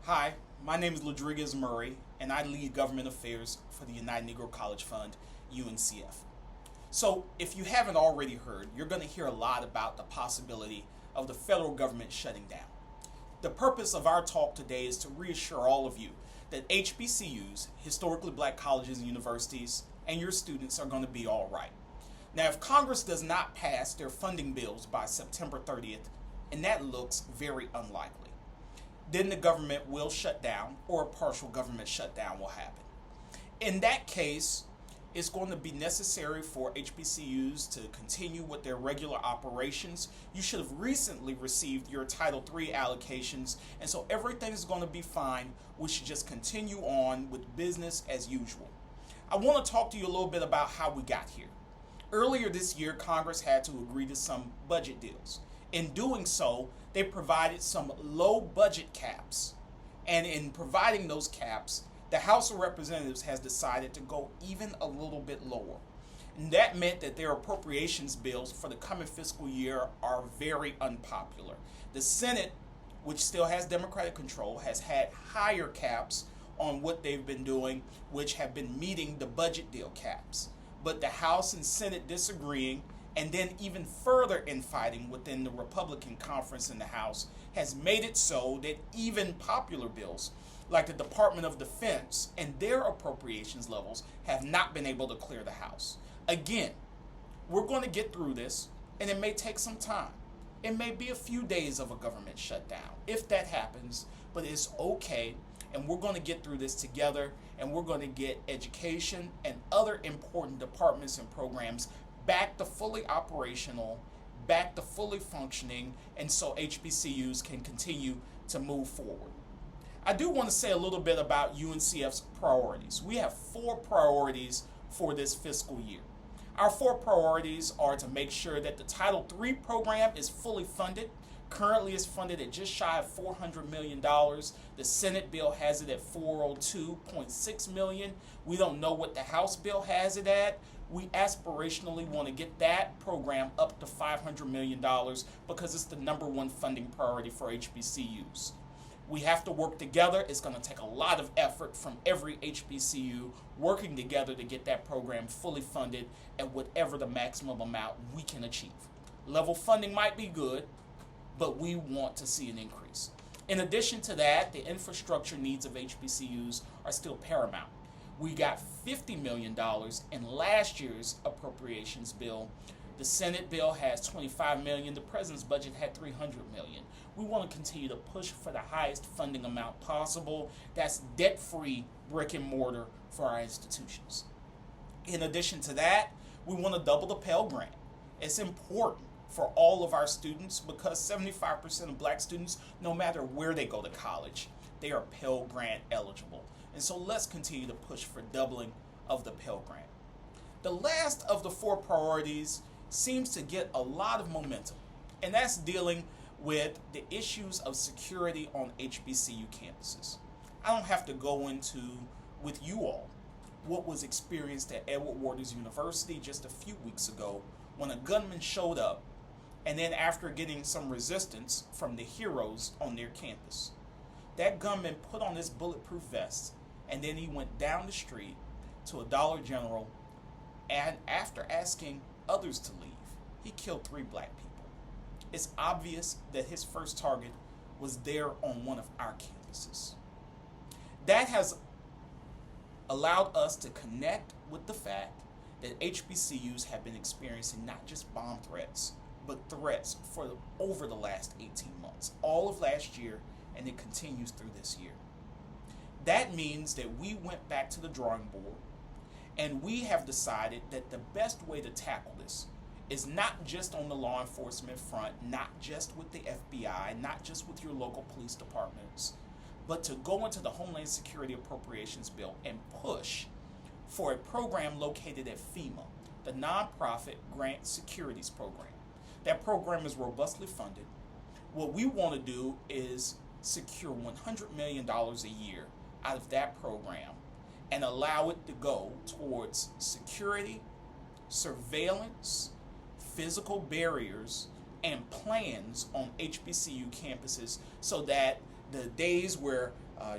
Hi, my name is Lodriguez Murray, and I lead government affairs for the United Negro College Fund, UNCF. So, if you haven't already heard, you're going to hear a lot about the possibility of the federal government shutting down. The purpose of our talk today is to reassure all of you that HBCUs, historically black colleges and universities, and your students are going to be all right. Now, if Congress does not pass their funding bills by September 30th, and that looks very unlikely, then the government will shut down or a partial government shutdown will happen. In that case, it's going to be necessary for HBCUs to continue with their regular operations. You should have recently received your Title III allocations, and so everything is going to be fine. We should just continue on with business as usual. I want to talk to you a little bit about how we got here. Earlier this year, Congress had to agree to some budget deals. In doing so, they provided some low budget caps. And in providing those caps, the House of Representatives has decided to go even a little bit lower. And that meant that their appropriations bills for the coming fiscal year are very unpopular. The Senate, which still has Democratic control, has had higher caps on what they've been doing, which have been meeting the budget deal caps. But the House and Senate disagreeing, and then even further infighting within the Republican conference in the House, has made it so that even popular bills like the Department of Defense and their appropriations levels have not been able to clear the House. Again, we're going to get through this, and it may take some time. It may be a few days of a government shutdown, if that happens, but it's okay, and we're going to get through this together, and we're going to get education and other important departments and programs back to fully operational, back to fully functioning, and so HBCUs can continue to move forward. I do want to say a little bit about UNCF's priorities. We have 4 priorities for this fiscal year. Our 4 priorities are to make sure that the Title III program is fully funded. Currently it's funded at just shy of $400 million. The Senate bill has it at $402.6 million. We don't know what the House bill has it at. We aspirationally want to get that program up to $500 million because it's the number one funding priority for HBCUs. We have to work together. It's going to take a lot of effort from every HBCU working together to get that program fully funded at whatever the maximum amount we can achieve. Level funding might be good, but we want to see an increase. In addition to that, the infrastructure needs of HBCUs are still paramount. We got $50 million in last year's appropriations bill. The Senate bill has $25 million. The president's budget had $300 million. We want to continue to push for the highest funding amount possible. That's debt-free brick and mortar for our institutions. In addition to that, we want to double the Pell Grant. It's important for all of our students because 75% of black students, no matter where they go to college, they are Pell Grant eligible. And so let's continue to push for doubling of the Pell Grant. The last of the 4 priorities seems to get a lot of momentum, and that's dealing with the issues of security on HBCU campuses. I don't have to go into with you all what was experienced at Edward Waters University just a few weeks ago when a gunman showed up, and then after getting some resistance from the heroes on their campus, that gunman put on his bulletproof vest, and then he went down the street to a Dollar General, and after asking others to leave, he killed 3 black people. It's obvious that his first target was there on one of our campuses. That has allowed us to connect with the fact that HBCUs have been experiencing not just bomb threats, but threats for over the last 18 months, all of last year, and it continues through this year. That means that we went back to the drawing board, and we have decided that the best way to tackle this is not just on the law enforcement front, not just with the FBI, not just with your local police departments, but to go into the Homeland Security Appropriations Bill and push for a program located at FEMA, the Nonprofit Grant Securities Program. That program is robustly funded. What we want to do is secure $100 million a year out of that program and allow it to go towards security, surveillance, physical barriers, and plans on HBCU campuses so that the days where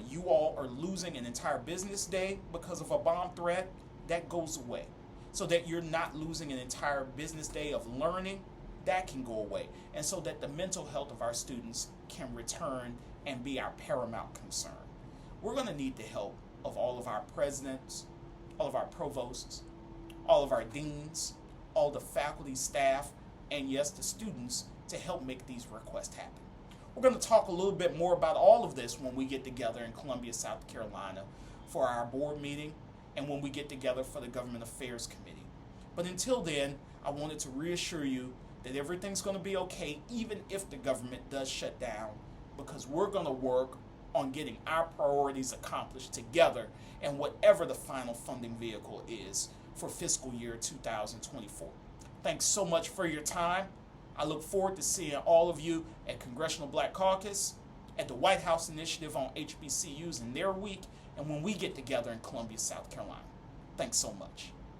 You all are losing an entire business day because of a bomb threat. That goes away. So that you're not losing an entire business day of learning, that can go away. And so that the mental health of our students can return and be our paramount concern. We're going to need the help of all of our presidents, all of our provosts, all of our deans, all the faculty, staff, and yes, the students to help make these requests happen. We're going to talk a little bit more about all of this when we get together in Columbia, South Carolina for our board meeting and when we get together for the Government Affairs Committee. But until then, I wanted to reassure you that everything's going to be okay even if the government does shut down, because we're going to work on getting our priorities accomplished together and whatever the final funding vehicle is for fiscal year 2024. Thanks so much for your time. I look forward to seeing all of you at Congressional Black Caucus, at the White House Initiative on HBCUs in their week, and when we get together in Columbia, South Carolina. Thanks so much.